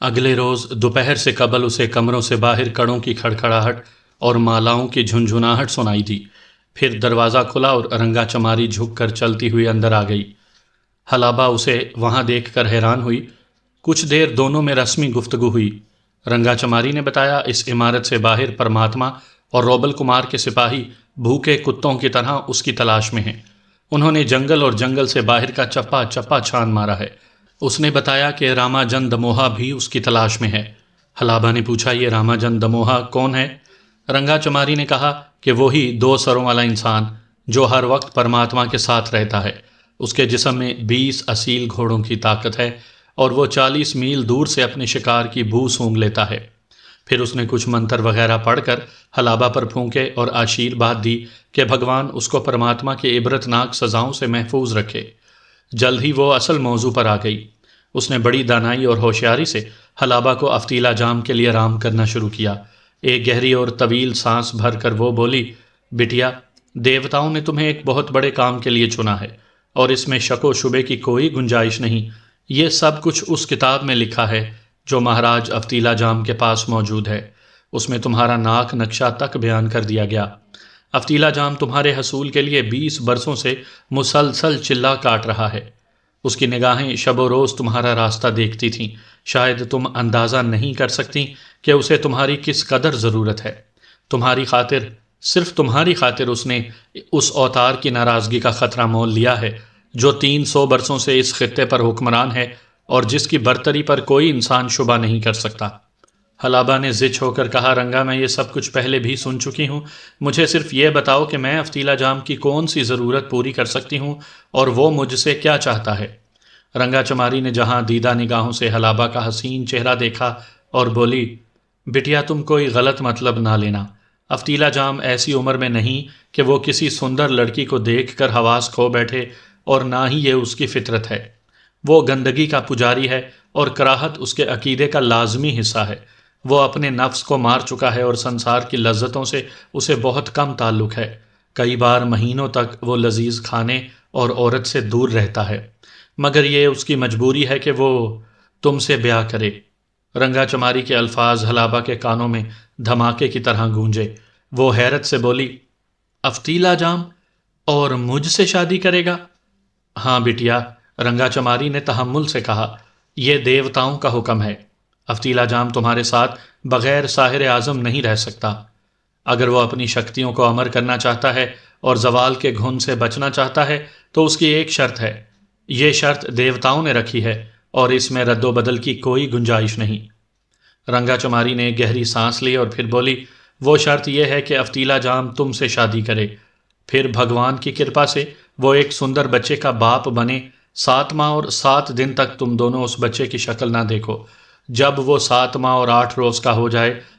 اگلے روز دوپہر سے قبل اسے کمروں سے باہر کڑوں کی کھڑکھڑاہٹ اور مالاؤں کی جھنجھناہٹ سنائی دی۔ پھر دروازہ کھلا اور رنگا چماری جھک کر چلتی ہوئی اندر آ گئی۔ حلابہ اسے وہاں دیکھ کر حیران ہوئی۔ کچھ دیر دونوں میں رسمی گفتگو ہوئی۔ رنگا چماری نے بتایا اس عمارت سے باہر پرماتما اور روبل کمار کے سپاہی بھوکے کتوں کی طرح اس کی تلاش میں ہیں۔ انہوں نے جنگل اور جنگل سے باہر کا چپا چپا چھان مارا ہے۔ اس نے بتایا کہ راماجن دموہا بھی اس کی تلاش میں ہے۔ حلابہ نے پوچھا یہ راماجن دموہا کون ہے؟ رنگا چماری نے کہا کہ وہی 2 سروں والا انسان جو ہر وقت پرماتما کے ساتھ رہتا ہے۔ اس کے جسم میں 20 اصیل گھوڑوں کی طاقت ہے اور وہ 40 میل دور سے اپنے شکار کی بو سونگھ لیتا ہے۔ پھر اس نے کچھ منتر وغیرہ پڑھ کر حلابہ پر پھونکے اور آشیرواد دی کہ بھگوان اس کو پرماتما کی عبرتناک سزاؤں سے محفوظ رکھے۔ جلد ہی وہ اصل موضوع پر آ گئی۔ اس نے بڑی دانائی اور ہوشیاری سے حلابہ کو افتیلا جام کے لیے رام کرنا شروع کیا۔ ایک گہری اور طویل سانس بھر کر وہ بولی، بٹیا، دیوتاؤں نے تمہیں ایک بہت بڑے کام کے لیے چنا ہے اور اس میں شک و شبے کی کوئی گنجائش نہیں۔ یہ سب کچھ اس کتاب میں لکھا ہے جو مہاراج افتیلا جام کے پاس موجود ہے۔ اس میں تمہارا ناک نقشہ تک بیان کر دیا گیا۔ افتیلا جام تمہارے حصول کے لیے 20 برسوں سے مسلسل چلا کاٹ رہا ہے۔ اس کی نگاہیں شب و روز تمہارا راستہ دیکھتی تھیں۔ شاید تم اندازہ نہیں کر سکتی کہ اسے تمہاری کس قدر ضرورت ہے۔ تمہاری خاطر، صرف تمہاری خاطر اس نے اس اوتار کی ناراضگی کا خطرہ مول لیا ہے جو 300 برسوں سے اس خطے پر حکمران ہے اور جس کی برتری پر کوئی انسان شبہ نہیں کر سکتا۔ حلابہ نے زچ ہو کر کہا، رنگا میں یہ سب کچھ پہلے بھی سن چکی ہوں۔ مجھے صرف یہ بتاؤ کہ میں افتیلا جام کی کون سی ضرورت پوری کر سکتی ہوں اور وہ مجھ سے کیا چاہتا ہے؟ رنگا چماری نے جہاں دیدہ نگاہوں سے حلابہ کا حسین چہرہ دیکھا اور بولی، بٹیا تم کوئی غلط مطلب نہ لینا۔ افتیلا جام ایسی عمر میں نہیں کہ وہ کسی سندر لڑکی کو دیکھ کر حواس کھو بیٹھے، اور نہ ہی یہ اس کی فطرت ہے۔ وہ گندگی کا پجاری ہے اور کراہت اس کے عقیدے کا لازمی حصہ ہے۔ وہ اپنے نفس کو مار چکا ہے اور سنسار کی لذتوں سے اسے بہت کم تعلق ہے۔ کئی بار مہینوں تک وہ لذیذ کھانے اور عورت سے دور رہتا ہے، مگر یہ اس کی مجبوری ہے کہ وہ تم سے بیاہ کرے۔ رنگا چماری کے الفاظ حلابہ کے کانوں میں دھماکے کی طرح گونجے۔ وہ حیرت سے بولی، افتیلا جام اور مجھ سے شادی کرے گا؟ ہاں بٹیا، رنگا چماری نے تحمل سے کہا، یہ دیوتاؤں کا حکم ہے۔ افتیلا جام تمہارے ساتھ بغیر ساحر اعظم نہیں رہ سکتا۔ اگر وہ اپنی شکتیوں کو امر کرنا چاہتا ہے اور زوال کے گھن سے بچنا چاہتا ہے تو اس کی ایک شرط ہے۔ یہ شرط دیوتاؤں نے رکھی ہے اور اس میں رد و بدل کی کوئی گنجائش نہیں۔ رنگا چماری نے گہری سانس لی اور پھر بولی، وہ شرط یہ ہے کہ افتیلا جام تم سے شادی کرے، پھر بھگوان کی کرپا سے وہ ایک سندر بچے کا باپ بنے۔ 7 ماہ اور 7 دن تک تم دونوں اس بچے کی شکل نہ دیکھو۔ جب وہ 7 ماہ اور 8 روز کا ہو جائے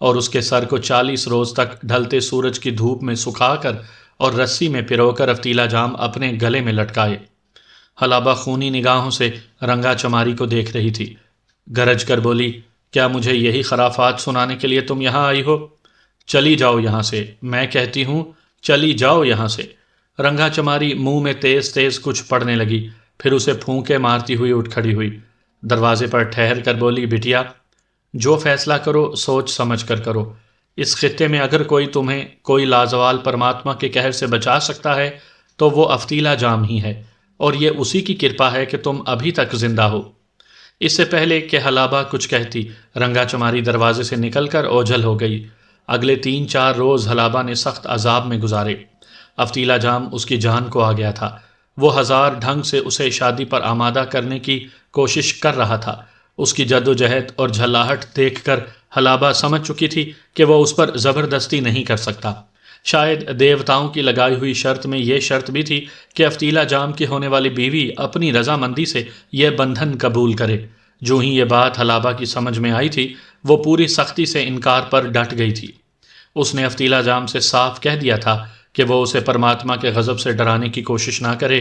اور اس کے سر کو 40 روز تک ڈھلتے سورج کی دھوپ میں سکھا کر اور رسی میں پرو کر افتیلا جام اپنے گلے میں لٹکائے۔ حلابہ خونی نگاہوں سے رنگا چماری کو دیکھ رہی تھی۔ گرج کر بولی، کیا مجھے یہی خرافات سنانے کے لیے تم یہاں آئی ہو؟ چلی جاؤ یہاں سے، میں کہتی ہوں چلی جاؤ یہاں سے۔ رنگا چماری منہ میں تیز تیز کچھ پڑنے لگی، پھر اسے پھونکے مارتی ہوئی اٹھ کھڑی ہوئی۔ دروازے پر ٹھہر کر بولی، بٹیا جو فیصلہ کرو سوچ سمجھ کر کرو۔ اس خطے میں اگر تمہیں کوئی لازوال پرماتما کے قہر سے بچا سکتا ہے تو وہ افتیلا جام ہی ہے، اور یہ اسی کی کرپا ہے کہ تم ابھی تک زندہ ہو۔ اس سے پہلے کہ حلابہ کچھ کہتی، رنگا چماری دروازے سے نکل کر اوجھل ہو گئی۔ اگلے 3-4 روز حلابہ نے سخت عذاب میں گزارے۔ افتیلا جام اس کی جان کو آ گیا تھا۔ وہ 1000 ڈھنگ سے اسے شادی پر آمادہ کرنے کی کوشش کر رہا تھا۔ اس کی جدوجہد اور جھلاہٹ دیکھ کر حلابہ سمجھ چکی تھی کہ وہ اس پر زبردستی نہیں کر سکتا۔ شاید دیوتاؤں کی لگائی ہوئی شرط میں یہ شرط بھی تھی کہ افتیلا جام کی ہونے والی بیوی اپنی رضامندی سے یہ بندھن قبول کرے۔ جو ہی یہ بات حلابہ کی سمجھ میں آئی تھی، وہ پوری سختی سے انکار پر ڈٹ گئی تھی۔ اس نے افتیلا جام سے صاف کہہ دیا تھا کہ وہ اسے پرماتما کے غضب سے ڈرانے کی کوشش نہ کرے۔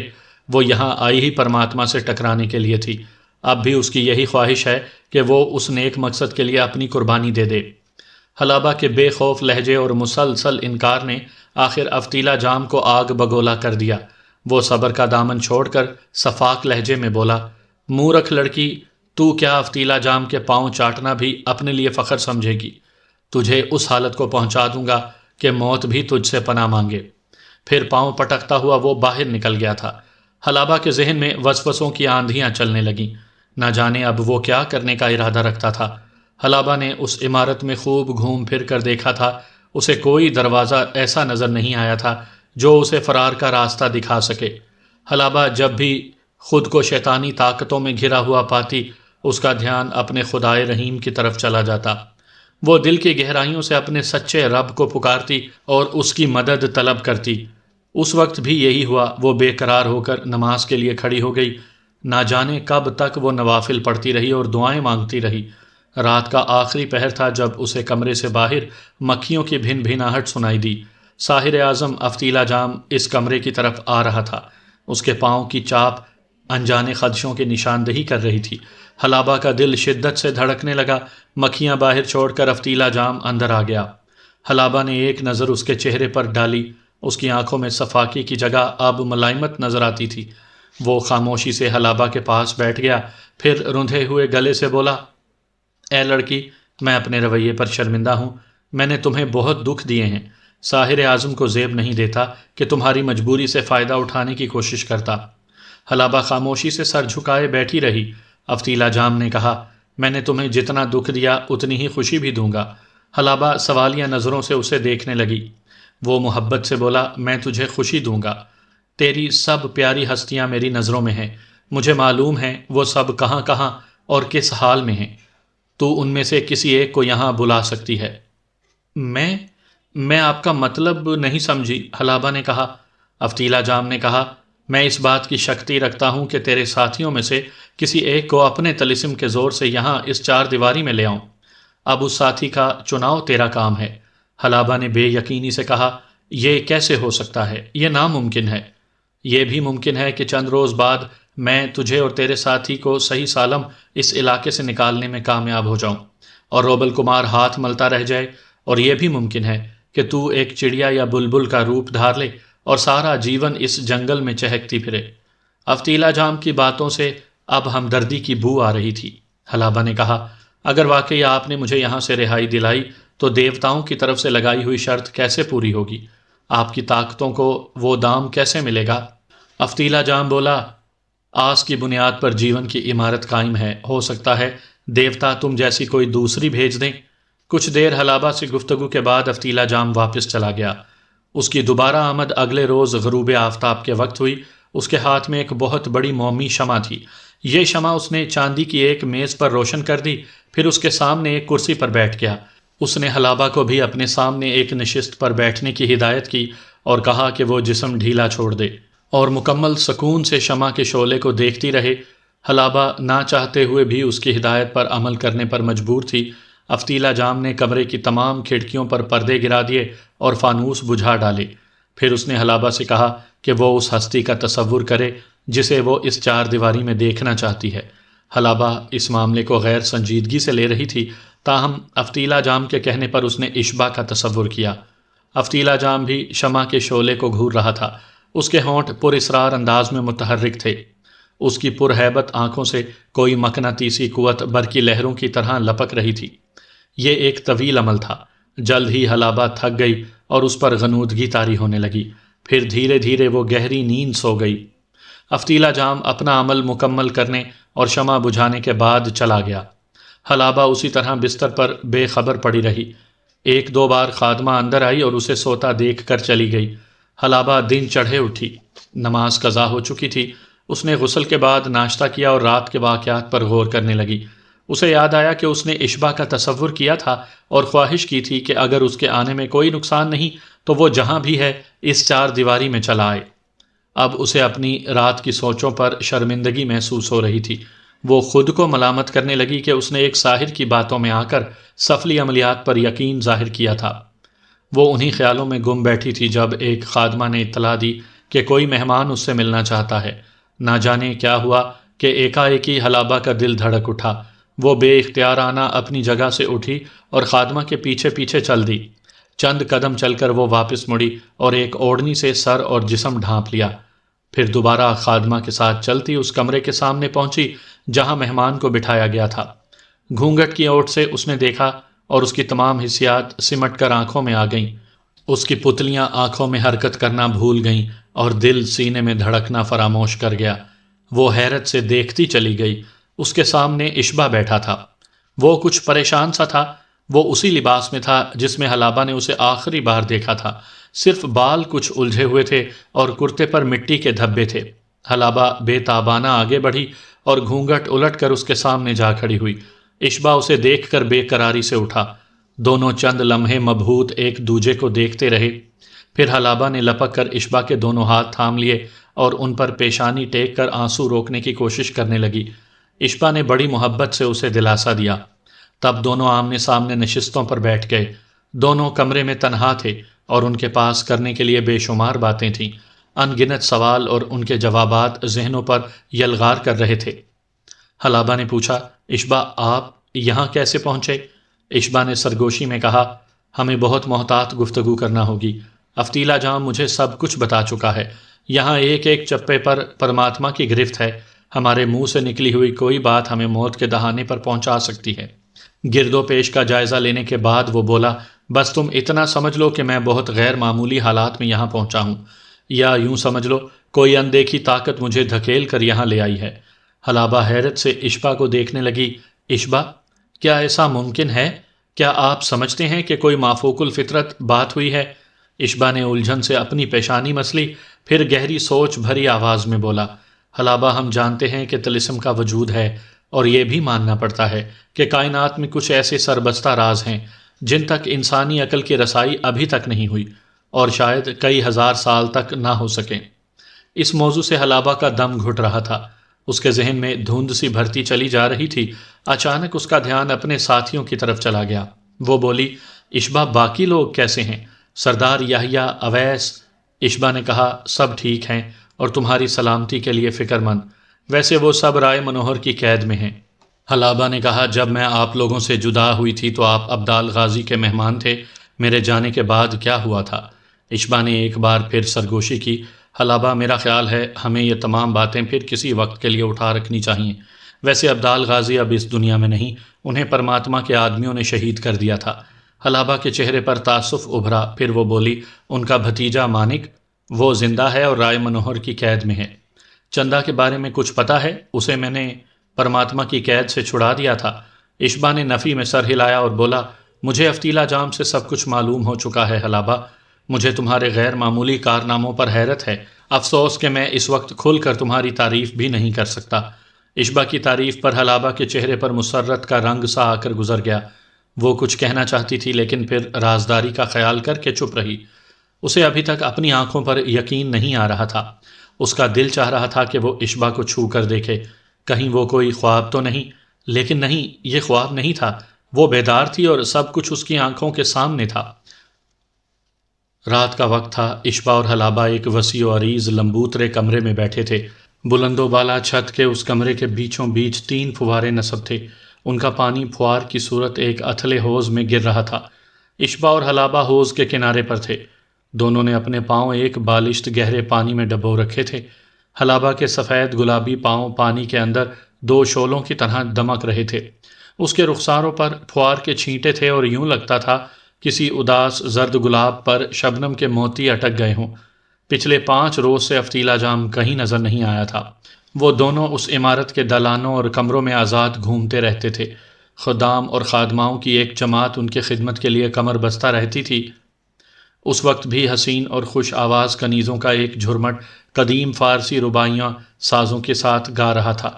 وہ یہاں آئی ہی پرماتما سے ٹکرانے کے لیے تھی۔ اب بھی اس کی یہی خواہش ہے کہ وہ اس نیک مقصد کے لیے اپنی قربانی دے دے۔ حلابہ کے بے خوف لہجے اور مسلسل انکار نے آخر افتیلا جام کو آگ بگولا کر دیا۔ وہ صبر کا دامن چھوڑ کر صفاک لہجے میں بولا، مورکھ لڑکی، تو کیا افتیلا جام کے پاؤں چاٹنا بھی اپنے لیے فخر سمجھے گی؟ تجھے اس حالت کو پہنچا دوں گا کہ موت بھی تجھ سے پناہ مانگے۔ پھر پاؤں پٹکتا ہوا وہ باہر نکل گیا تھا۔ حلابہ کے ذہن میں وسوسوں کی آندھیاں چلنے لگیں۔ نہ جانے اب وہ کیا کرنے کا ارادہ رکھتا تھا۔ حلابہ نے اس عمارت میں خوب گھوم پھر کر دیکھا تھا، اسے کوئی دروازہ ایسا نظر نہیں آیا تھا جو اسے فرار کا راستہ دکھا سکے۔ حلابہ جب بھی خود کو شیطانی طاقتوں میں گھرا ہوا پاتی، اس کا دھیان اپنے خدائے رحیم کی طرف چلا جاتا۔ وہ دل کی گہرائیوں سے اپنے سچے رب کو پکارتی اور اس کی مدد طلب کرتی۔ اس وقت بھی یہی ہوا، وہ بے قرار ہو کر نماز کے لیے کھڑی ہو گئی۔ نہ جانے کب تک وہ نوافل پڑھتی رہی اور دعائیں مانگتی رہی۔ رات کا آخری پہر تھا جب اسے کمرے سے باہر مکھیوں کی بھن بھناہٹ سنائی دی۔ ساحر اعظم افتیلا جام اس کمرے کی طرف آ رہا تھا۔ اس کے پاؤں کی چاپ انجانے خدشوں کی نشاندہی کر رہی تھی۔ حلابہ کا دل شدت سے دھڑکنے لگا۔ مکھیاں باہر چھوڑ کر افتیلا جام اندر آ گیا۔ حلابہ نے ایک نظر اس کے چہرے پر ڈالی۔ اس کی آنکھوں میں صفاقی کی جگہ اب ملائمت نظر آتی تھی۔ وہ خاموشی سے حلابہ کے پاس بیٹھ گیا، پھر رندھے ہوئے گلے سے بولا، اے لڑکی، میں اپنے رویے پر شرمندہ ہوں۔ میں نے تمہیں بہت دکھ دیے ہیں۔ ساحر اعظم کو زیب نہیں دیتا کہ تمہاری مجبوری سے فائدہ اٹھانے کی کوشش کرتا۔ حلابہ خاموشی سے سر جھکائے بیٹھی رہی۔ افتیلا جام نے کہا، میں نے تمہیں جتنا دکھ دیا اتنی ہی خوشی بھی دوں گا۔ حلابہ سوالیہ نظروں سے اسے دیکھنے لگی۔ وہ محبت سے بولا، میں تجھے خوشی دوں گا۔ تیری سب پیاری ہستیاں میری نظروں میں ہیں۔ مجھے معلوم ہے وہ سب کہاں کہاں اور کس حال میں ہیں۔ تو ان میں سے کسی ایک کو یہاں بلا سکتی ہے۔ میں آپ کا مطلب نہیں سمجھی، حلابہ نے کہا۔ افتیلا جام نے کہا، میں اس بات کی شکتی رکھتا ہوں کہ تیرے ساتھیوں میں سے کسی ایک کو اپنے طلسم کے زور سے یہاں اس چار دیواری میں لے آؤں۔ اب اس ساتھی کا چناؤ تیرا کام ہے۔ حلابہ نے بے یقینی سے کہا، یہ کیسے ہو سکتا ہے؟ یہ ناممکن ہے۔ یہ بھی ممکن ہے کہ چند روز بعد میں تجھے اور تیرے ساتھی کو صحیح سالم اس علاقے سے نکالنے میں کامیاب ہو جاؤں اور روبل کمار ہاتھ ملتا رہ جائے، اور یہ بھی ممکن ہے کہ تو ایک چڑیا یا بلبل کا روپ دھار لے اور سارا جیون اس جنگل میں چہکتی پھرے۔ افتیلا جام کی باتوں سے اب ہمدردی کی بو آ رہی تھی۔ حلابہ نے کہا، اگر واقعی آپ نے مجھے یہاں سے رہائی دلائی تو دیوتاؤں کی طرف سے لگائی ہوئی شرط کیسے پوری ہوگی؟ آپ کی طاقتوں کو وہ دام کیسے ملے گا؟ افتیلا جام بولا، آس کی بنیاد پر جیون کی عمارت قائم ہے، ہو سکتا ہے دیوتا تم جیسی کوئی دوسری بھیج دیں۔ کچھ دیر حلابہ سے گفتگو کے بعد افتیلا جام واپس چلا گیا۔ اس کی دوبارہ آمد اگلے روز غروب آفتاب کے وقت ہوئی۔ اس کے ہاتھ میں ایک بہت بڑی مومی شمع تھی۔ یہ شمع اس نے چاندی کی ایک میز پر روشن کر دی، پھر اس کے سامنے ایک کرسی پر بیٹھ گیا۔ اس نے حلابہ کو بھی اپنے سامنے ایک نشست پر بیٹھنے کی ہدایت کی اور کہا کہ وہ جسم ڈھیلا چھوڑ دے اور مکمل سکون سے شمع کے شعلے کو دیکھتی رہے۔ حلابہ نہ چاہتے ہوئے بھی اس کی ہدایت پر عمل کرنے پر مجبور تھی۔ افتیلا جام نے کمرے کی تمام کھڑکیوں پر پردے گرا دیے اور فانوس بجھا ڈالے۔ پھر اس نے حلابہ سے کہا کہ وہ اس ہستی کا تصور کرے جسے وہ اس چار دیواری میں دیکھنا چاہتی ہے۔ حلابہ اس معاملے کو غیر سنجیدگی سے لے رہی تھی، تاہم افتیلا جام کے کہنے پر اس نے اشبا کا تصور کیا۔ افتیلا جام بھی شمع کے شعلے کو گھور رہا تھا۔ اس کے ہونٹ پر اسرار انداز میں متحرک تھے۔ اس کی پرہیبت آنکھوں سے کوئی مقناطیسی قوت برقی لہروں کی طرح لپک رہی تھی۔ یہ ایک طویل عمل تھا۔ جلد ہی حلابہ تھک گئی اور اس پر غنودگی طاری ہونے لگی۔ پھر دھیرے دھیرے وہ گہری نیند سو گئی۔ افتیلا جام اپنا عمل مکمل کرنے اور شمع بجھانے کے بعد چلا گیا۔ حلابہ اسی طرح بستر پر بے خبر پڑی رہی۔ ایک دو بار خادمہ اندر آئی اور اسے سوتا دیکھ کر چلی گئی۔ حلابہ دن چڑھے اٹھی۔ نماز قضا ہو چکی تھی۔ اس نے غسل کے بعد ناشتہ کیا اور رات کے واقعات پر غور کرنے لگی۔ اسے یاد آیا کہ اس نے اشبا کا تصور کیا تھا اور خواہش کی تھی کہ اگر اس کے آنے میں کوئی نقصان نہیں تو وہ جہاں بھی ہے اس چار دیواری میں چلا آئے۔ اب اسے اپنی رات کی سوچوں پر شرمندگی محسوس ہو رہی تھی۔ وہ خود کو ملامت کرنے لگی کہ اس نے ایک ساحر کی باتوں میں آ کر سفلی عملیات پر یقین ظاہر کیا تھا۔ وہ انہی خیالوں میں گم بیٹھی تھی جب ایک خادمہ نے اطلاع دی کہ کوئی مہمان اس سے ملنا چاہتا ہے۔ نہ جانے کیا ہوا کہ ایکا-ایکی حلابہ کا دل دھڑک اٹھا۔ وہ بے اختیارانہ اپنی جگہ سے اٹھی اور خادمہ کے پیچھے پیچھے چل دی۔ چند قدم چل کر وہ واپس مڑی اور ایک اوڑھنی سے سر اور جسم ڈھانپ لیا۔ پھر دوبارہ خادمہ کے ساتھ چلتی اس کمرے کے سامنے پہنچی جہاں مہمان کو بٹھایا گیا تھا۔ گھونگھٹ کی اوٹ سے اس نے دیکھا اور اس کی تمام حسیات سمٹ کر آنکھوں میں آ گئیں۔ اس کی پتلیاں آنکھوں میں حرکت کرنا بھول گئیں اور دل سینے میں دھڑکنا فراموش کر گیا۔ وہ حیرت سے دیکھتی چلی گئی۔ اس کے سامنے اشبا بیٹھا تھا۔ وہ کچھ پریشان سا تھا۔ وہ اسی لباس میں تھا جس میں حلابہ نے اسے آخری بار دیکھا تھا، صرف بال کچھ الجھے ہوئے تھے اور کرتے پر مٹی کے دھبے تھے۔ حلابہ بے تابانہ آگے بڑھی اور گھونگھٹ الٹ کر اس کے سامنے جا کھڑی ہوئی۔ اشبا اسے دیکھ کر بے قراری سے اٹھا۔ دونوں چند لمحے مبہوت ایک دوجے کو دیکھتے رہے۔ پھر حلابہ نے لپک کر اشبا کے دونوں ہاتھ تھام لیے اور ان پر پیشانی ٹیک کر آنسو روکنے کی کوشش کرنے لگی۔ اشبا نے بڑی محبت سے اسے دلاسا دیا۔ تب دونوں آمنے سامنے نشستوں پر بیٹھ گئے۔ دونوں کمرے میں تنہا تھے اور ان کے پاس کرنے کے لیے بے شمار باتیں تھیں۔ ان گنت سوال اور ان کے جوابات ذہنوں پر یلغار کر رہے تھے۔ حلابہ نے پوچھا، اشبا آپ یہاں کیسے پہنچے؟ اشبا نے سرگوشی میں کہا، ہمیں بہت محتاط گفتگو کرنا ہوگی۔ افتیلا جام مجھے سب کچھ بتا چکا ہے۔ یہاں ایک ایک چپے پر پرماتما کی گرفت ہے۔ ہمارے منہ سے نکلی ہوئی کوئی بات ہمیں موت کے دہانے پر پہنچا سکتی ہے۔ گرد و پیش کا جائزہ لینے کے بعد وہ بولا، بس تم اتنا سمجھ لو کہ میں بہت غیر معمولی حالات میں یہاں پہنچا ہوں، یا یوں سمجھ لو کوئی اندیکھی طاقت مجھے دھکیل کر یہاں لے آئی ہے۔ حلابہ حیرت سے اشبا کو دیکھنے لگی۔ اشبا، کیا ایسا ممکن ہے؟ کیا آپ سمجھتے ہیں کہ کوئی مافوق الفطرت بات ہوئی ہے؟ اشبا نے الجھن سے اپنی پیشانی مسلی، پھر گہری سوچ بھری آواز میں بولا، حلابہ ہم جانتے ہیں کہ طلسم کا وجود ہے، اور یہ بھی ماننا پڑتا ہے کہ کائنات میں کچھ ایسے سربستہ راز ہیں جن تک انسانی عقل کی رسائی ابھی تک نہیں ہوئی اور شاید کئی ہزار سال تک نہ ہو سکیں۔ اس موضوع سے حلابہ کا دم گھٹ رہا تھا۔ اس کے ذہن میں دھند سی بھرتی چلی جا رہی تھی۔ اچانک اس کا دھیان اپنے ساتھیوں کی طرف چلا گیا۔ وہ بولی، اشبا باقی لوگ کیسے ہیں؟ سردار یحییٰ، اویس؟ اشبا نے کہا، سب ٹھیک ہیں اور تمہاری سلامتی کے لیے فکر مند۔ ویسے وہ سب رائے منوہر کی قید میں ہیں۔ حلابہ نے کہا، جب میں آپ لوگوں سے جدا ہوئی تھی تو آپ ابدال غازی کے مہمان تھے، میرے جانے کے بعد کیا ہوا تھا؟ اشبا نے ایک بار پھر سرگوشی کی۔ حلابہ، میرا خیال ہے ہمیں یہ تمام باتیں پھر کسی وقت کے لیے اٹھا رکھنی چاہیے۔ ویسے ابدال غازی اب اس دنیا میں نہیں، انہیں پرماتما کے آدمیوں نے شہید کر دیا تھا۔ حلابہ کے چہرے پر تاسف ابھرا، پھر وہ بولی، ان کا بھتیجا مانک؟ وہ زندہ ہے اور رائے منوہر کی قید میں ہے۔ چندا کے بارے میں کچھ پتہ ہے؟ اسے میں نے پرماتما کی قید سے چھڑا دیا تھا۔ اشبا نے نفی میں سر ہلایا اور بولا، مجھے افتیلا جام سے سب کچھ معلوم ہو چکا ہے حلابہ۔ مجھے تمہارے غیر معمولی کارناموں پر حیرت ہے۔ افسوس کہ میں اس وقت کھل کر تمہاری تعریف بھی نہیں کر سکتا۔ اشبا کی تعریف پر حلابہ کے چہرے پر مسرت کا رنگ سا آ کر گزر گیا۔ وہ کچھ کہنا چاہتی تھی لیکن پھر رازداری کا خیال کر کے چپ رہی۔ اسے ابھی تک اپنی آنکھوں پر یقین نہیں آ رہا تھا۔ اس کا دل چاہ رہا تھا کہ وہ اشبا کو چھو کر دیکھے، کہیں وہ کوئی خواب تو نہیں، لیکن نہیں، یہ خواب نہیں تھا۔ وہ بیدار تھی اور سب کچھ اس کی آنکھوں کے سامنے تھا۔ رات کا وقت تھا۔ اشبا اور حلابہ ایک وسیع و عریض لمبوترے کمرے میں بیٹھے تھے۔ بلند و بالا چھت کے اس کمرے کے بیچوں بیچ 3 فوارے نصب تھے۔ ان کا پانی پھوار کی صورت ایک اتھلے حوض میں گر رہا تھا۔ اشبا اور حلابہ حوض کے کنارے پر تھے۔ دونوں نے اپنے پاؤں ایک بالشت گہرے پانی میں ڈبو رکھے تھے۔ حلابہ کے سفید گلابی پاؤں پانی کے اندر 2 شعلوں کی طرح دمک رہے تھے۔ اس کے رخساروں پر پھوار کے چھینٹے تھے اور یوں لگتا تھا کسی اداس زرد گلاب پر شبنم کے موتی اٹک گئے ہوں۔ پچھلے 5 روز سے افتیلا جام کہیں نظر نہیں آیا تھا۔ وہ دونوں اس عمارت کے دلانوں اور کمروں میں آزاد گھومتے رہتے تھے۔ خدام اور خادماؤں کی ایک جماعت ان کے خدمت کے لیے کمر بستہ رہتی تھی۔ اس وقت بھی حسین اور خوش آواز کنیزوں کا ایک جھرمٹ قدیم فارسی رباعیاں سازوں کے ساتھ گا رہا تھا۔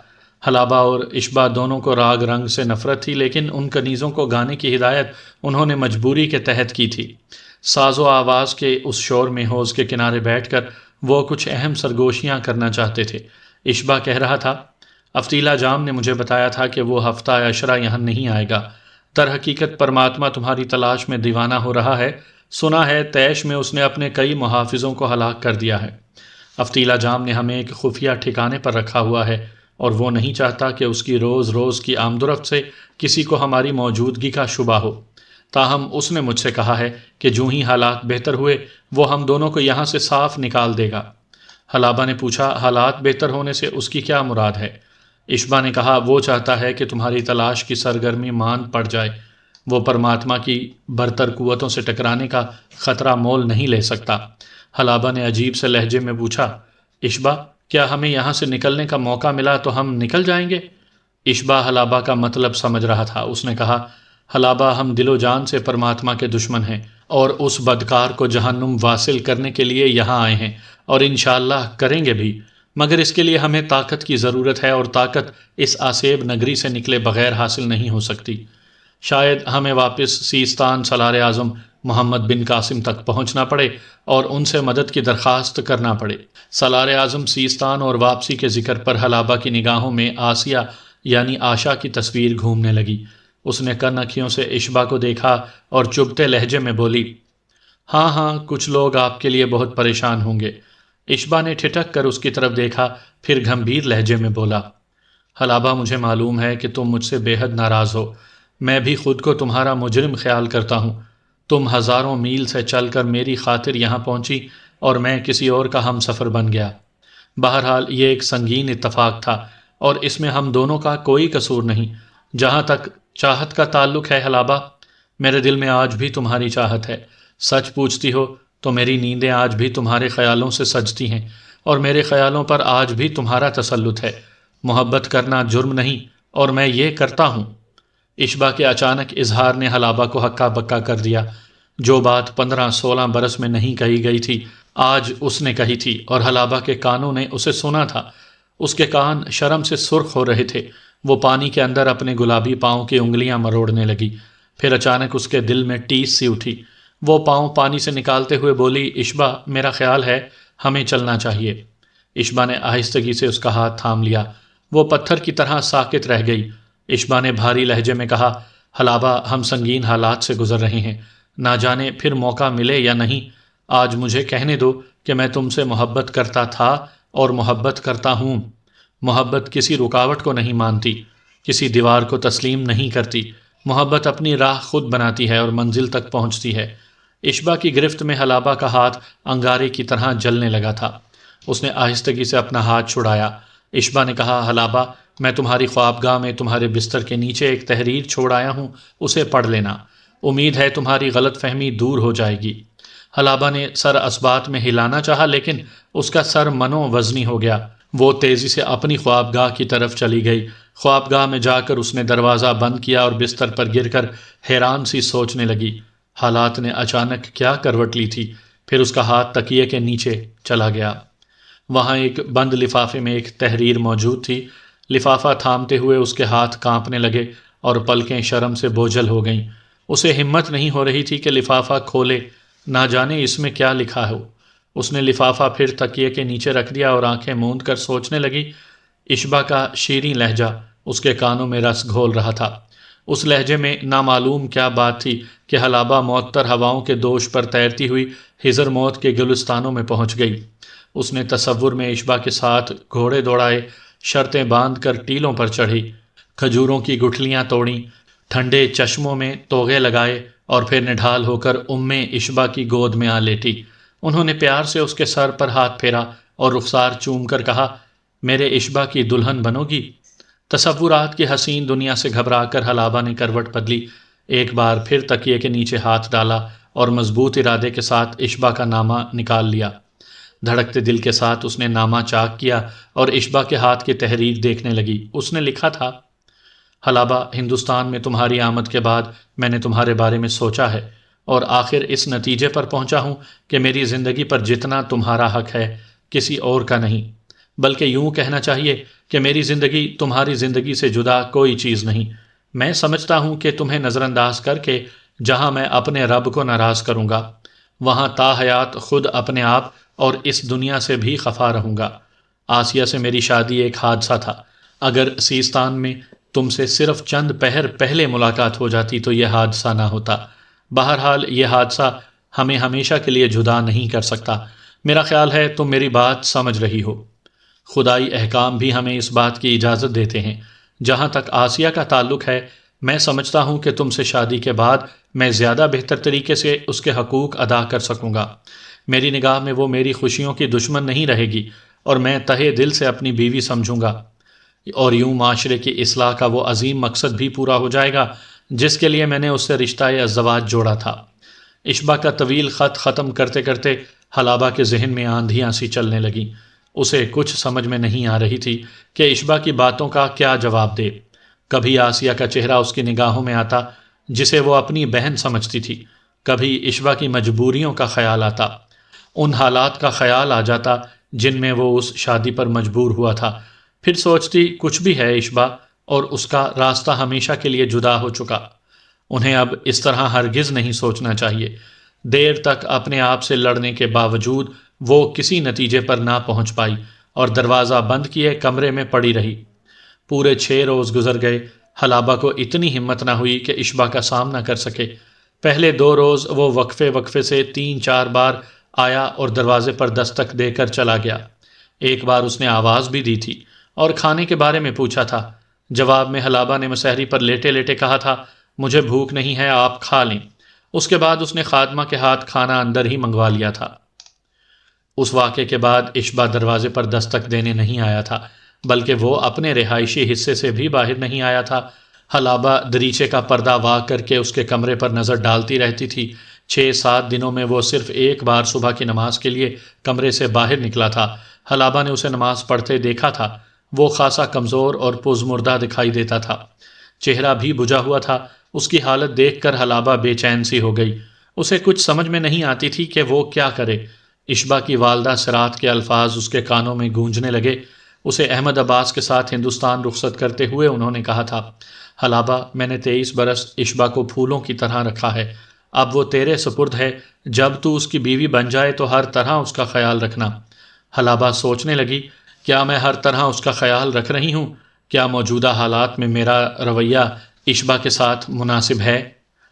حلابہ اور اشبا دونوں کو راگ رنگ سے نفرت تھی، لیکن ان کنیزوں کو گانے کی ہدایت انہوں نے مجبوری کے تحت کی تھی۔ ساز و آواز کے اس شور میں حوض کے کنارے بیٹھ کر وہ کچھ اہم سرگوشیاں کرنا چاہتے تھے۔ اشبا کہہ رہا تھا، افتیلا جام نے مجھے بتایا تھا کہ وہ ہفتہ عشرہ یہاں نہیں آئے گا۔ در حقیقت پرماتما تمہاری تلاش میں دیوانہ ہو رہا ہے۔ سنا ہے طیش میں اس نے اپنے کئی محافظوں کو ہلاک کر دیا ہے۔ افتیلا جام نے ہمیں ایک خفیہ ٹھکانے پر رکھا ہوا ہے اور وہ نہیں چاہتا کہ اس کی روز روز کی آمد و رفت سے کسی کو ہماری موجودگی کا شبہ ہو۔ تاہم اس نے مجھ سے کہا ہے کہ جو ہی حالات بہتر ہوئے وہ ہم دونوں کو یہاں سے صاف نکال دے گا۔ حلابہ نے پوچھا، حالات بہتر ہونے سے اس کی کیا مراد ہے؟ عشبہ نے کہا وہ چاہتا ہے کہ تمہاری تلاش کی سرگرمی ماند پڑ جائے، وہ پرماتما کی برتر قوتوں سے ٹکرانے کا خطرہ مول نہیں لے سکتا۔ حلابہ نے عجیب سے لہجے میں پوچھا، عشبہ کیا ہمیں یہاں سے نکلنے کا موقع ملا تو ہم نکل جائیں گے؟ عشبہ حلابہ کا مطلب سمجھ رہا تھا۔ اس نے کہا، حلابہ ہم دل و جان سے پرماتما کے دشمن ہیں اور اس بدکار کو جہنم واصل کرنے کے لیے یہاں آئے ہیں، اور انشاءاللہ کریں گے بھی، مگر اس کے لیے ہمیں طاقت کی ضرورت ہے، اور طاقت اس آسیب نگری سے نکلے بغیر حاصل نہیں ہو سکتی۔ شاید ہمیں واپس سیستان سالار اعظم محمد بن قاسم تک پہنچنا پڑے اور ان سے مدد کی درخواست کرنا پڑے۔ سالار اعظم سیستان اور واپسی کے ذکر پر حلابہ کی نگاہوں میں آسیہ یعنی آشا کی تصویر گھومنے لگی۔ اس نے کنکھیوں سے عشبہ کو دیکھا اور چبھتے لہجے میں بولی، ہاں ہاں کچھ لوگ آپ کے لیے بہت پریشان ہوں گے۔ عشبہ نے ٹھٹک کر اس کی طرف دیکھا، پھر گھمبیر لہجے میں بولا، حلابہ مجھے معلوم ہے کہ تم مجھ سے بے حد ناراض ہو، میں بھی خود کو تمہارا مجرم خیال کرتا ہوں۔ تم ہزاروں میل سے چل کر میری خاطر یہاں پہنچی اور میں کسی اور کا ہم سفر بن گیا۔ بہرحال یہ ایک سنگین اتفاق تھا اور اس میں ہم دونوں کا کوئی قصور نہیں۔ جہاں تک چاہت کا تعلق ہے حلابہ، میرے دل میں آج بھی تمہاری چاہت ہے۔ سچ پوچھتی ہو تو میری نیندیں آج بھی تمہارے خیالوں سے سجتی ہیں اور میرے خیالوں پر آج بھی تمہارا تسلط ہے۔ محبت کرنا جرم نہیں اور میں یہ کرتا ہوں۔ عشبہ کے اچانک اظہار نے حلابہ کو ہکا بکا کر دیا۔ جو بات 15-16 برس میں نہیں کہی گئی تھی آج اس نے کہی تھی، اور حلابہ کے کانوں نے اسے سنا تھا۔ اس کے کان شرم سے سرخ ہو رہے تھے۔ وہ پانی کے اندر اپنے گلابی پاؤں کی انگلیاں مروڑنے لگی۔ پھر اچانک اس کے دل میں ٹیس سی اٹھی۔ وہ پاؤں پانی سے نکالتے ہوئے بولی، عشبہ میرا خیال ہے ہمیں چلنا چاہیے۔ عشبہ نے آہستگی سے اس کا ہاتھ تھام لیا۔ وہ پتھر کی طرح ساکت رہ گئی۔ عشبہ نے بھاری لہجے میں کہا، حلابہ ہم سنگین حالات سے گزر رہے ہیں، نہ جانے پھر موقع ملے یا نہیں۔ آج مجھے کہنے دو کہ میں تم سے محبت کرتا تھا اور محبت کرتا ہوں۔ محبت کسی رکاوٹ کو نہیں مانتی، کسی دیوار کو تسلیم نہیں کرتی۔ محبت اپنی راہ خود بناتی ہے اور منزل تک پہنچتی ہے۔ عشبہ کی گرفت میں حلابہ کا ہاتھ انگارے کی طرح جلنے لگا تھا۔ اس نے آہستگی سے اپنا ہاتھ چھڑایا۔ عشبہ نے کہا، حلابہ میں تمہاری خوابگاہ میں تمہارے بستر کے نیچے ایک تحریر چھوڑ آیا ہوں، اسے پڑھ لینا، امید ہے تمہاری غلط فہمی دور ہو جائے گی۔ حلابہ نے سر اسبات میں ہلانا چاہا لیکن اس کا سر منو وزنی ہو گیا۔ وہ تیزی سے اپنی خوابگاہ کی طرف چلی گئی۔ خوابگاہ میں جا کر اس نے دروازہ بند کیا اور بستر پر گر کر حیران سی سوچنے لگی۔ حالات نے اچانک کیا کروٹ لی تھی۔ پھر اس کا ہاتھ تکیے کے نیچے چلا گیا۔ وہاں ایک بند لفافے میں ایک تحریر موجود تھی۔ لفافہ تھامتے ہوئے اس کے ہاتھ کانپنے لگے اور پلکیں شرم سے بوجھل ہو گئیں۔ اسے ہمت نہیں ہو رہی تھی کہ لفافہ کھولے، نہ جانے اس میں کیا لکھا ہو۔ اس نے لفافہ پھر تکیے کے نیچے رکھ دیا اور آنکھیں موند کر سوچنے لگی۔ عشبہ کا شیریں لہجہ اس کے کانوں میں رس گھول رہا تھا۔ اس لہجے میں نامعلوم کیا بات تھی کہ حلابہ معطر ہواؤں کے دوش پر تیرتی ہوئی حضر موت کے گلستانوں میں پہنچ گئی۔ اس نے تصور میں عشبہ کے ساتھ گھوڑے دوڑائے، شرطیں باندھ کر ٹیلوں پر چڑھی، کھجوروں کی گٹھلیاں توڑیں، ٹھنڈے چشموں میں توغے لگائے اور پھر نڈھال ہو کر عشبہ کی گود میں آ لیٹی۔ انہوں نے پیار سے اس کے سر پر ہاتھ پھیرا اور رخسار چوم کر کہا، میرے عشبہ کی دلہن بنو گی؟ تصورات کی حسین دنیا سے گھبرا کر حلابہ نے کروٹ بدلی، ایک بار پھر تکیے کے نیچے ہاتھ ڈالا اور مضبوط ارادے کے ساتھ عشبہ کا نامہ نکال لیا۔ دھڑکتے دل کے ساتھ اس نے نامہ چاک کیا اور عشبہ کے ہاتھ کی تحریر دیکھنے لگی۔ اس نے لکھا تھا، حلابہ ہندوستان میں تمہاری آمد کے بعد میں نے تمہارے بارے میں سوچا ہے اور آخر اس نتیجے پر پہنچا ہوں کہ میری زندگی پر جتنا تمہارا حق ہے کسی اور کا نہیں، بلکہ یوں کہنا چاہیے کہ میری زندگی تمہاری زندگی سے جدا کوئی چیز نہیں۔ میں سمجھتا ہوں کہ تمہیں نظر انداز کر کے جہاں میں اپنے رب کو ناراض کروں گا، وہاں تا حیات خود اپنے آپ اور اس دنیا سے بھی خفا رہوں گا۔ آسیہ سے میری شادی ایک حادثہ تھا۔ اگر سیستان میں تم سے صرف چند پہر پہلے ملاقات ہو جاتی تو یہ حادثہ نہ ہوتا۔ بہرحال یہ حادثہ ہمیں ہمیشہ کے لیے جدا نہیں کر سکتا۔ میرا خیال ہے تم میری بات سمجھ رہی ہو۔ خدائی احکام بھی ہمیں اس بات کی اجازت دیتے ہیں۔ جہاں تک آسیہ کا تعلق ہے، میں سمجھتا ہوں کہ تم سے شادی کے بعد میں زیادہ بہتر طریقے سے اس کے حقوق ادا کر سکوں گا۔ میری نگاہ میں وہ میری خوشیوں کی دشمن نہیں رہے گی اور میں تہہ دل سے اپنی بیوی سمجھوں گا۔ اور یوں معاشرے کی اصلاح کا وہ عظیم مقصد بھی پورا ہو جائے گا جس کے لیے میں نے اس سے رشتہ ازدواج جوڑا تھا۔ اشبا کا طویل خط ختم کرتے کرتے حلابہ کے ذہن میں آندھیاں سی چلنے لگیں۔ اسے کچھ سمجھ میں نہیں آ رہی تھی کہ اشبا کی باتوں کا کیا جواب دے۔ کبھی آسیہ کا چہرہ اس کی نگاہوں میں آتا جسے وہ اپنی بہن سمجھتی تھی، کبھی اشبا کی مجبوریوں کا خیال آتا، ان حالات کا خیال آ جاتا جن میں وہ اس شادی پر مجبور ہوا تھا۔ پھر سوچتی کچھ بھی ہے اشبا، اور اس کا راستہ ہمیشہ کے لیے جدا ہو چکا۔ انہیں اب اس طرح ہرگز نہیں سوچنا چاہیے۔ دیر تک اپنے آپ سے لڑنے کے باوجود وہ کسی نتیجے پر نہ پہنچ پائی اور دروازہ بند کیے کمرے میں پڑی رہی۔ پورے 6 روز گزر گئے۔ حلابہ کو اتنی ہمت نہ ہوئی کہ اشبا کا سامنا کر سکے۔ پہلے 2 روز وہ وقفے وقفے سے 3-4 بار آیا اور دروازے پر دستک دے کر چلا گیا۔ ایک بار اس نے آواز بھی دی تھی اور کھانے کے بارے میں پوچھا تھا۔ جواب میں حلابہ نے مسحری پر لیٹے لیٹے کہا تھا، مجھے بھوک نہیں ہے، آپ کھا لیں۔ اس کے بعد اس نے خادمہ کے ہاتھ کھانا اندر ہی منگوا لیا تھا۔ اس واقعے کے بعد اشبا دروازے پر دستک دینے نہیں آیا تھا، بلکہ وہ اپنے رہائشی حصے سے بھی باہر نہیں آیا تھا۔ حلابہ دریچے کا پردہ وا کر کے اس کے کمرے پر نظر ڈالتی رہتی تھی۔ 6-7 دنوں میں وہ صرف ایک بار صبح کی نماز کے لیے کمرے سے باہر نکلا تھا۔ حلابہ نے اسے نماز پڑھتے دیکھا تھا۔ وہ خاصا کمزور اور پزمردہ دکھائی دیتا تھا، چہرہ بھی بجھا ہوا تھا۔ اس کی حالت دیکھ کر حلابہ بے چین سی ہو گئی۔ اسے کچھ سمجھ میں نہیں آتی تھی کہ وہ کیا کرے۔ اشبا کی والدہ سرات کے الفاظ اس کے کانوں میں گونجنے لگے۔ اسے احمد عباس کے ساتھ ہندوستان رخصت کرتے ہوئے انہوں نے کہا تھا، حلابہ میں نے 23 برس اشبا کو پھولوں کی طرح رکھا ہے، اب وہ تیرے سپرد ہے، جب تو اس کی بیوی بن جائے تو ہر طرح اس کا خیال رکھنا۔ حلابہ سوچنے لگی، کیا میں ہر طرح اس کا خیال رکھ رہی ہوں؟ کیا موجودہ حالات میں میرا رویہ اشبا کے ساتھ مناسب ہے؟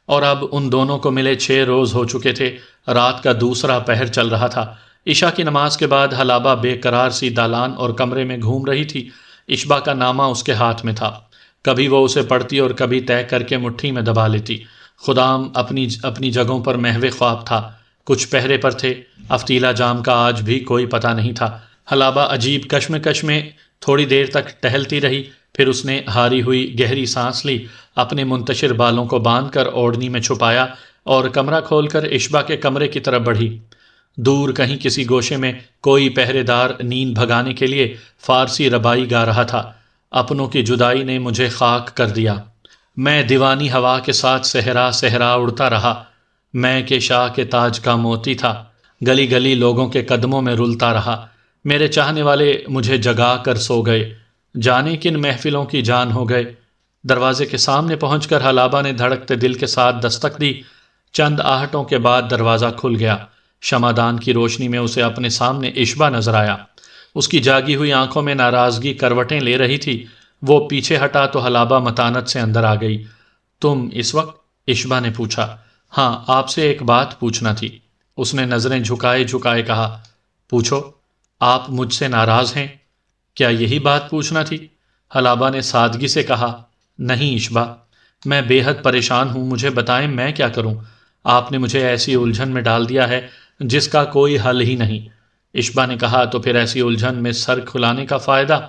اور اب ان دونوں کو ملے 6 روز ہو چکے تھے۔ رات کا دوسرا پہر چل رہا تھا۔ عشاء کی نماز کے بعد حلابہ بے قرار سی دالان اور کمرے میں گھوم رہی تھی۔ اشبا کا نامہ اس کے ہاتھ میں تھا، کبھی وہ اسے پڑھتی اور کبھی طے کر کے مٹھی میں دبا لیتی۔ خدام اپنی جگہوں پر محو خواب تھا، کچھ پہرے پر تھے۔ افتیلا جام کا آج بھی کوئی پتہ نہیں تھا۔ حلابہ عجیب کشمکش میں تھوڑی دیر تک ٹہلتی رہی، پھر اس نے ہاری ہوئی گہری سانس لی، اپنے منتشر بالوں کو باندھ کر اوڑھنی میں چھپایا اور کمرہ کھول کر اشبا کے کمرے کی طرف بڑھی۔ دور کہیں کسی گوشے میں کوئی پہرے دار نیند بھگانے کے لیے فارسی ربائی گا رہا تھا، اپنوں کی جدائی نے مجھے خاک کر دیا، میں دیوانی ہوا کے ساتھ صحرا صحرا اڑتا رہا، میں کہ شاہ کے تاج کا موتی تھا، گلی گلی لوگوں کے قدموں میں رلتا رہا، میرے چاہنے والے مجھے جگا کر سو گئے، جانے کن محفلوں کی جان ہو گئے۔ دروازے کے سامنے پہنچ کر حلابہ نے دھڑکتے دل کے ساتھ دستک دی۔ چند آہٹوں کے بعد دروازہ کھل گیا۔ شمعدان کی روشنی میں اسے اپنے سامنے اشبا نظر آیا۔ اس کی جاگی ہوئی آنکھوں میں ناراضگی کروٹیں لے رہی تھی۔ وہ پیچھے ہٹا تو حلابہ متانت سے اندر آ گئی۔ تم اس وقت؟ اشبا نے پوچھا۔ ہاں، آپ سے ایک بات پوچھنا تھی، اس نے نظریں جھکائے جھکائے کہا۔ پوچھو۔ آپ مجھ سے ناراض ہیں؟ کیا یہی بات پوچھنا تھی؟ حلابہ نے سادگی سے کہا۔ نہیں اشبا، میں بے حد پریشان ہوں، مجھے بتائیں میں کیا کروں؟ آپ نے مجھے ایسی الجھن میں ڈال دیا ہے جس کا کوئی حل ہی نہیں۔ اشبا نے کہا، تو پھر ایسی الجھن میں سر کھلانے کا فائدہ؟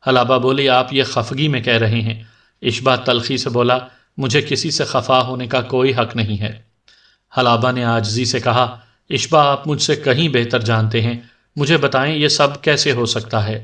حلابہ بولی، آپ یہ خفگی میں کہہ رہے ہیں۔ اشبا تلخی سے بولا، مجھے کسی سے خفا ہونے کا کوئی حق نہیں ہے۔ حلابہ نے عاجزی سے کہا، اشبا آپ مجھ سے کہیں بہتر جانتے ہیں، مجھے بتائیں یہ سب کیسے ہو سکتا ہے؟